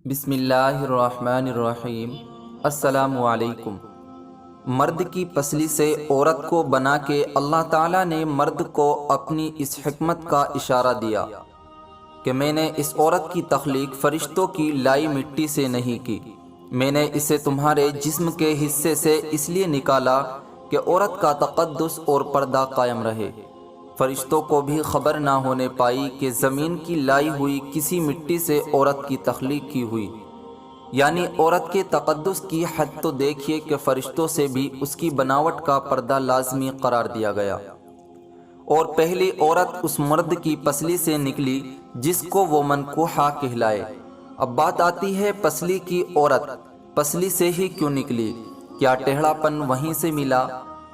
بسم اللہ الرحمن الرحیم۔ السلام علیکم۔ مرد کی پسلی سے عورت کو بنا کے اللہ تعالیٰ نے مرد کو اپنی اس حکمت کا اشارہ دیا کہ میں نے اس عورت کی تخلیق فرشتوں کی لائی مٹی سے نہیں کی، میں نے اسے تمہارے جسم کے حصے سے اس لیے نکالا کہ عورت کا تقدس اور پردہ قائم رہے۔ فرشتوں کو بھی خبر نہ ہونے پائی کہ زمین کی لائی ہوئی کسی مٹی سے عورت کی تخلیق کی ہوئی، یعنی عورت کے تقدس کی حد تو دیکھیے کہ فرشتوں سے بھی اس کی بناوٹ کا پردہ لازمی قرار دیا گیا، اور پہلی عورت اس مرد کی پسلی سے نکلی جس کو وہ منکوحہ کہلائے۔ اب بات آتی ہے پسلی کی عورت پسلی سے ہی کیوں نکلی؟ کیا ٹیڑھا پن وہیں سے ملا؟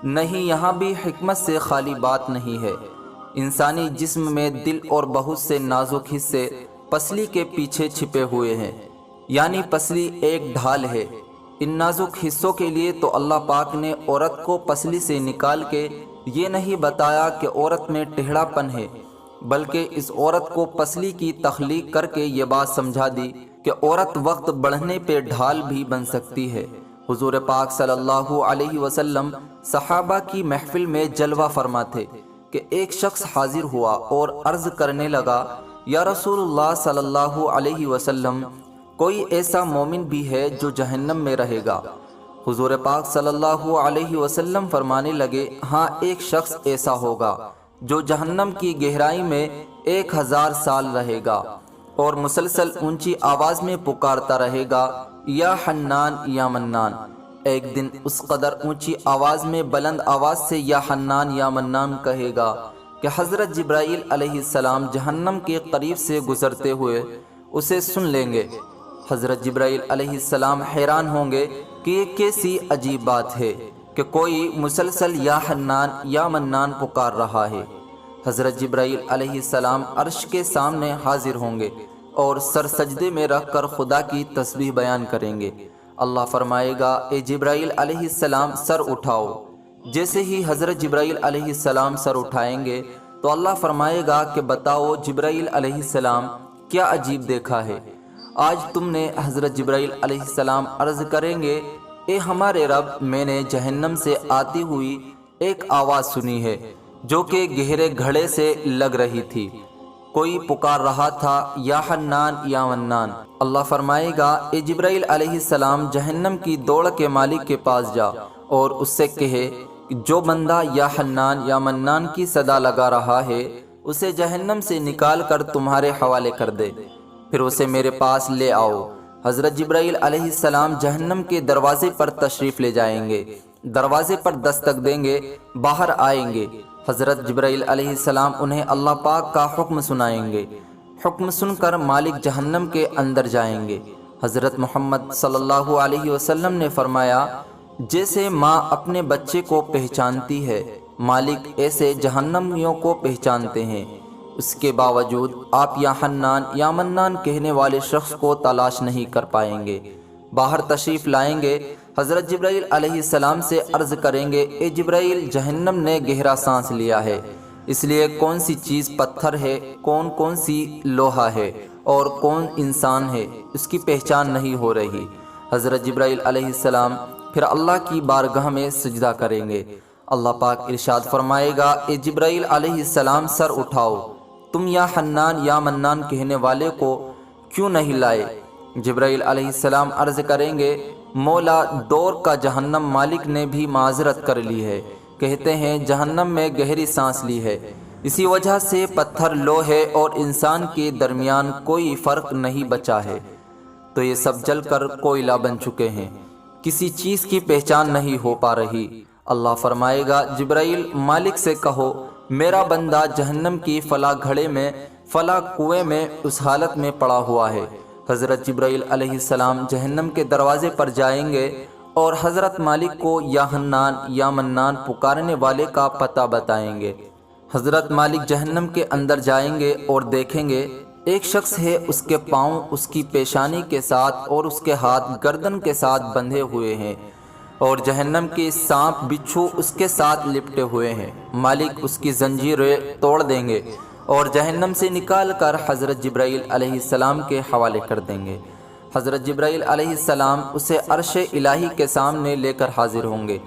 نہیں، یہاں بھی حکمت سے خالی بات نہیں ہے۔ انسانی جسم میں دل اور بہت سے نازک حصے پسلی کے پیچھے چھپے ہوئے ہیں، یعنی پسلی ایک ڈھال ہے۔ ان نازک حصوں کے لیے تو اللہ پاک نے عورت کو پسلی سے نکال کے یہ نہیں بتایا کہ عورت میں ٹیڑھا پن ہے، بلکہ اس عورت کو پسلی کی تخلیق کر کے یہ بات سمجھا دی کہ عورت وقت بڑھنے پہ ڈھال بھی بن سکتی ہے۔ حضور پاک صلی اللہ علیہ وسلم صحابہ کی محفل میں جلوہ فرما تھے کہ ایک شخص حاضر ہوا اور عرض کرنے لگا، یا رسول اللہ صلی اللہ علیہ وسلم، کوئی ایسا مومن بھی ہے جو جہنم میں رہے گا؟ حضور پاک صلی اللہ علیہ وسلم فرمانے لگے، ہاں، ایک شخص ایسا ہوگا جو جہنم کی گہرائی میں 1000 سال رہے گا اور مسلسل اونچی آواز میں پکارتا رہے گا، یا حنان یا منان۔ ایک دن اس قدر اونچی آواز میں بلند آواز سے یا حنان یا منان کہے گا کہ حضرت جبرائیل علیہ السلام جہنم کے قریب سے گزرتے ہوئے اسے سن لیں گے۔ حضرت جبرائیل علیہ السلام حیران ہوں گے کہ یہ کیسی عجیب بات ہے کہ کوئی مسلسل یا حنان یا منان پکار رہا ہے۔ حضرت جبرائیل علیہ السلام عرش کے سامنے حاضر ہوں گے اور سر سجدے میں رکھ کر خدا کی تسبیح بیان کریں گے۔ اللہ فرمائے گا، اے جبرائیل علیہ السلام سر اٹھاؤ۔ جیسے ہی حضرت جبرائیل علیہ السلام سر اٹھائیں گے تو اللہ فرمائے گا کہ بتاؤ جبرائیل علیہ السلام، کیا عجیب دیکھا ہے؟ آج تم نے حضرت جبرائیل علیہ السلام عرض کریں گے، اے ہمارے رب، میں نے جہنم سے آتی ہوئی ایک آواز سنی ہے جو کہ گہرے گھڑے سے لگ رہی تھی، کوئی پکار رہا تھا، یا حنان یا منان۔ اللہ فرمائے گا، اے جبرائیل علیہ السلام، جہنم کی دوڑ کے مالک کے پاس جا اور اس سے کہے کہ جو بندہ یا حنان یا منان کی صدا لگا رہا ہے اسے جہنم سے نکال کر تمہارے حوالے کر دے، پھر اسے میرے پاس لے آؤ۔ حضرت جبرائیل علیہ السلام جہنم کے دروازے پر تشریف لے جائیں گے، دروازے پر دستک دیں گے، باہر آئیں گے۔ حضرت جبرائیل علیہ السلام انہیں اللہ پاک کا حکم سنائیں گے۔ حکم سن کر مالک جہنم کے اندر جائیں گے۔ حضرت محمد صلی اللہ علیہ وسلم نے فرمایا، جیسے ماں اپنے بچے کو پہچانتی ہے، مالک ایسے جہنمیوں کو پہچانتے ہیں۔ اس کے باوجود آپ یا حنان یا منان کہنے والے شخص کو تلاش نہیں کر پائیں گے۔ باہر تشریف لائیں گے، حضرت جبرائیل علیہ السلام سے عرض کریں گے، اے جبرائیل، جہنم نے گہرا سانس لیا ہے، اس لیے کون سی چیز پتھر ہے، کون سی لوہا ہے اور کون انسان ہے، اس کی پہچان نہیں ہو رہی۔ حضرت جبرائیل علیہ السلام پھر اللہ کی بارگاہ میں سجدہ کریں گے۔ اللہ پاک ارشاد فرمائے گا، اے جبرائیل علیہ السلام، سر اٹھاؤ، تم یا حنان یا منان کہنے والے کو کیوں نہیں لائے؟ جبرائیل علیہ السلام عرض کریں گے، مولا، دور کا جہنم مالک نے بھی معذرت کر لی ہے، کہتے ہیں جہنم میں گہری سانس لی ہے، اسی وجہ سے پتھر، لوہے اور انسان کے درمیان کوئی فرق نہیں بچا ہے، تو یہ سب جل کر کوئلہ بن چکے ہیں، کسی چیز کی پہچان نہیں ہو پا رہی۔ اللہ فرمائے گا، جبرائیل، مالک سے کہو میرا بندہ جہنم کی فلاں گھڑے میں، فلاں کنویں میں اس حالت میں پڑا ہوا ہے۔ حضرت جبرائیل علیہ السلام جہنم کے دروازے پر جائیں گے اور حضرت مالک کو یا حنان یا منان پکارنے والے کا پتہ بتائیں گے۔ حضرت مالک جہنم کے اندر جائیں گے اور دیکھیں گے ایک شخص ہے، اس کے پاؤں اس کی پیشانی کے ساتھ اور اس کے ہاتھ گردن کے ساتھ بندھے ہوئے ہیں، اور جہنم کے سانپ بچھو اس کے ساتھ لپٹے ہوئے ہیں۔ مالک اس کی زنجیریں توڑ دیں گے اور جہنم سے نکال کر حضرت جبرائیل علیہ السلام کے حوالے کر دیں گے۔ حضرت جبرائیل علیہ السلام اسے عرش الہی کے سامنے لے کر حاضر ہوں گے،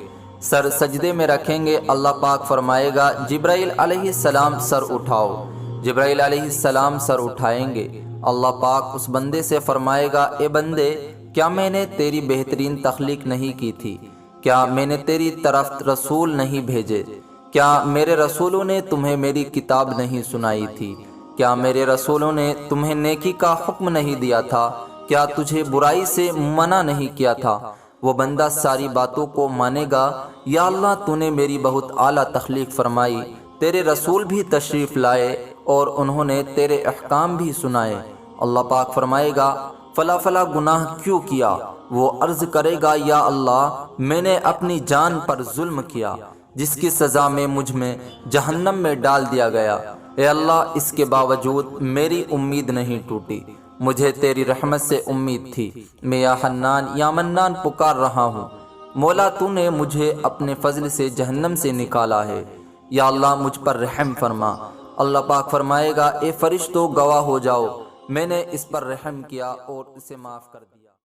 سر سجدے میں رکھیں گے۔ اللہ پاک فرمائے گا جبرائیل علیہ السلام سر اٹھاؤ۔ جبرائیل علیہ السلام سر اٹھائیں گے۔ اللہ پاک اس بندے سے فرمائے گا اے بندے، کیا میں نے تیری بہترین تخلیق نہیں کی تھی؟ کیا میں نے تیری طرف رسول نہیں بھیجے؟ کیا میرے رسولوں نے تمہیں میری کتاب نہیں سنائی تھی؟ کیا میرے رسولوں نے تمہیں نیکی کا حکم نہیں دیا تھا؟ کیا تجھے برائی سے منع نہیں کیا تھا؟ وہ بندہ ساری باتوں کو مانے گا، یا اللہ تو نے میری بہت اعلیٰ تخلیق فرمائی، تیرے رسول بھی تشریف لائے اور انہوں نے تیرے احکام بھی سنائے۔ اللہ پاک فرمائے گا فلا فلا گناہ کیوں کیا؟ وہ عرض کرے گا یا اللہ میں نے اپنی جان پر ظلم کیا، جس کی سزا میں مجھ میں جہنم میں ڈال دیا گیا۔ اے اللہ اس کے باوجود میری امید نہیں ٹوٹی، مجھے تیری رحمت سے امید تھی، میں یا حنان یا منان پکار رہا ہوں۔ مولا تو نے مجھے اپنے فضل سے جہنم سے نکالا ہے، یا اللہ مجھ پر رحم فرما۔ اللہ پاک فرمائے گا اے فرشتوں گواہ ہو جاؤ، میں نے اس پر رحم کیا اور اسے معاف کر دیا۔